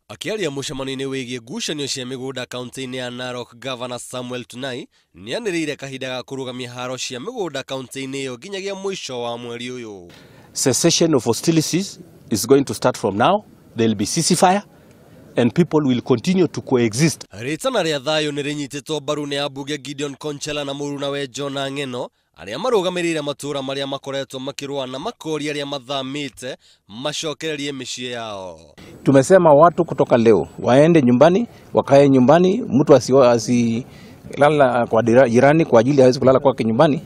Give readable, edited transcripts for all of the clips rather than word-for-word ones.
Akiaria mucemanio-inĩ wĩgiĩ ngucanio cia mĩgũnda kaunti-inĩ ya Narok, Governor Samuel Tunai nĩanĩrĩire kahinda ga kũrũgamia haro cia mĩgũnda kaunti-inĩ ĩyo nginyagia mũico wa mweri ũyũ. Cessation of hostilities is going to start from now. There will be ceasefire and people will continue to coexist. Rĩtana rĩa thayũ nĩrĩnyitĩtwo mbaru nĩ ambunge Gideon Konchela na Mũruna we John Ng'eno arĩa marũgamĩrĩire matũra marĩa makoretwo makĩrũa na makori arĩa mathamĩte macokererie mĩciĩ yao. Tumesema watu kutoka leo waende nyumbani, wakae nyumbani, mtu asilala kwa jirani kwa ajili hawezi kulala kwake nyumbani,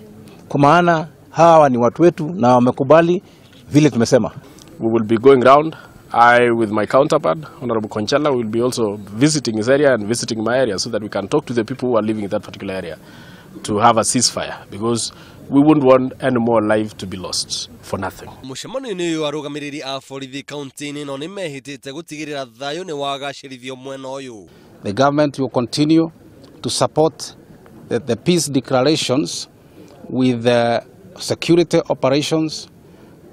kwa maana hawa ni watu wetu na wamekubali vile tumesema. We will be going round. I, with my counterpart, Honorable Konchela, will be also visiting his area and visiting my area so that we can talk to the people who are living in that particular area to have a ceasefire, because we wouldn't want any more life to be lost for nothing. Mucemanio-inĩ ũyũ arũgamĩrĩri a borithi kaunti-inĩ ĩno nĩmehĩtĩte gũtigĩrĩra thayũ nĩ wagacĩrithio mwena ũyũ. The government will continue to support the peace declarations with the security operations,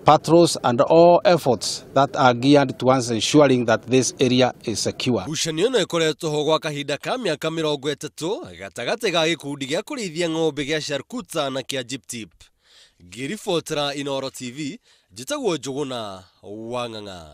patrols and all efforts that are geared towards ensuring that this area is secure. Ngucanio ĩno ĩkoretwo ho gwa kahinda ka mĩaka 30 gatagatĩ ga gĩkundi gĩa kũrĩithia ng'ombe gĩa Sharkuta na kĩa Jiptip. Ngĩribotera Inooro TV, njĩtagwo Njũgũna wa Ng'ang'a.